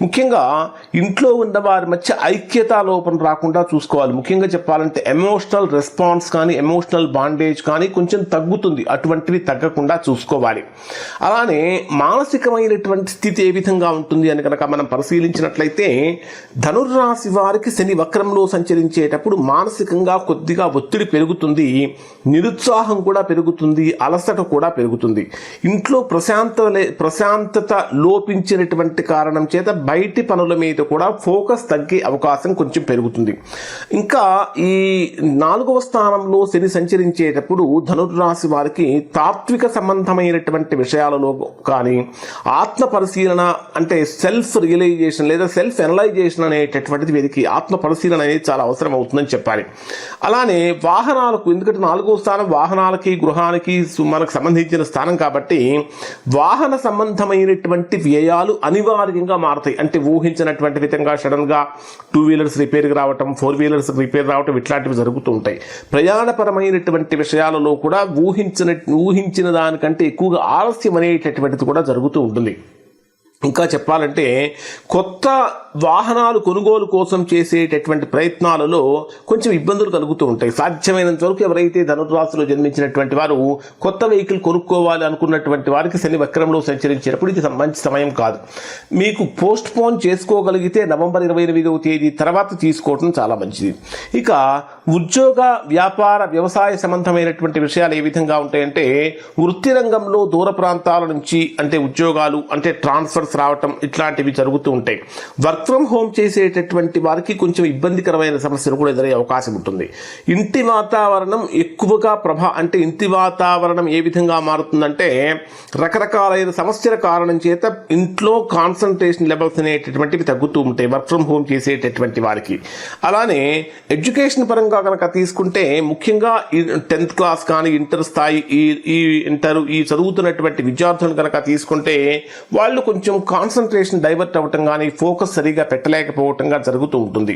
ముఖ్యంగా ఇంట్లో ఉన్న వారి మధ్య ఐక్యతా లోపం రాకుండా చూసుకోవాలి. ముఖ్యంగా చెప్పాలంటే ఎమోషనల్ రెస్పాన్స్ కానీ ఎమోషనల్ బాండేజ్ కానీ కొంచెం తగ్గుతుంది, అటువంటివి తగ్గకుండా చూసుకోవాలి. అలానే మానసికమైనటువంటి స్థితి ఏ విధంగా ఉంటుంది అని కనుక మనం పరిశీలించినట్లయితే ధనుర్రాశి వారికి శని వక్రంలో సంచరించేటప్పుడు మానసికంగా కొద్దిగా ఒత్తిడి పెరుగుతుంది, నిరుత్సాహం కూడా పెరుగుతుంది, అలసట కూడా పెరుగుతుంది. ఇంట్లో ప్రశాంతత లోపించినటువంటి కారణం చేత బయటి పనుల మీద కూడా ఫోకస్ తగ్గే అవకాశం కొంచెం పెరుగుతుంది. ఇంకా ఈ 4వ స్థానంలో శని సంచరించేటప్పుడు ధనుర్రాశి వారికి తాత్విక సంబంధమైనటువంటి విషయాలలో కానీ ఆత్మ పరిశీలన అంటే సెల్ఫ్ రియలైజేషన్ లేదా సెల్ఫ్ ఎనలైజేషన్ అనేటటువంటిది వీరికి ఆత్మ పరిశీలన అనేది చాలా అవసరం అవుతుందని చెప్పాలి. అలానే వాహనాలకు, ఎందుకంటే 4వ స్థానం వాహనాలకి గృహానికి మనకు సంబంధించిన స్థానం కాబట్టి వాహన సంబంధమైనటువంటి వ్యయాలు అనివార్యంగా మారుతాయి. అంటే ఊహించినటువంటి విధంగా సడన్ గా 2 వీలర్స్ రిపేర్కి రావటం, 4 వీలర్స్ రిపేర్ రావటం ఇట్లాంటివి జరుగుతూ ఉంటాయి. ప్రయాణపరమైనటువంటి విషయాలలో కూడా ఊహించిన దానికంటే ఎక్కువగా ఆలస్యం అనేటటువంటిది కూడా జరుగుతూ ఉంటుంది. ఇంకా చెప్పాలంటే కొత్త వాహనాలు కొనుగోలు కోసం చేసేటటువంటి ప్రయత్నాలలో కొంచెం ఇబ్బందులు కలుగుతూ ఉంటాయి. సాధ్యమైనంత వరకు ఎవరైతే ధనుర్రాశిలో జన్మించినటువంటి వారు కొత్త వెహికల్ కొనుక్కోవాలి అనుకున్నటువంటి వారికి శని వక్రంలో సంచరించేటప్పుడు ఇది మంచి సమయం కాదు. మీకు పోస్ట్ పోన్ చేసుకోగలిగితే నవంబర్ 28వ తేదీ తర్వాత తీసుకోవడం చాలా మంచిది. ఇక ఉద్యోగ వ్యాపార వ్యవసాయ సంబంధమైనటువంటి విషయాలు ఏ విధంగా ఉంటాయంటే వృత్తి రంగంలో దూర ప్రాంతాల నుంచి అంటే ఉద్యోగాలు అంటే ట్రాన్స్ఫర్స్ రావటం ఇట్లాంటివి జరుగుతూ ఉంటాయి. వర్క్ ఫ్రమ్ హోమ్ చేసేటటువంటి వారికి కొంచెం ఇబ్బందికరమైన సమస్యలు కూడా ఎదురయ్యే అవకాశం ఉంటుంది. ఇంటి వాతావరణం ఎక్కువగా అంటే ఇంటి వాతావరణం ఏ విధంగా మారుతుందంటే రకరకాలైన సమస్యల కారణం చేత ఇంట్లో కాన్సన్ట్రేషన్ లెవెల్స్ అనేటటువంటివి తగ్గుతూ ఉంటాయి వర్క్ ఫ్రమ్ హోమ్ చేసేటటువంటి వారికి. అలానే ఎడ్యుకేషన్ పరంగా కనుక తీసుకుంటే ముఖ్యంగా 10th క్లాస్ కానీ ఇంటర్ స్థాయి ఈ చదువుతున్నటువంటి విద్యార్థులను కనుక తీసుకుంటే వాళ్ళు కొంచెం కాన్సన్ట్రేషన్ డైవర్ట్ అవ్వటం కానీ ఫోకస్ సరిగా పెట్టలేకపోవటంగా జరుగుతూ ఉంటుంది.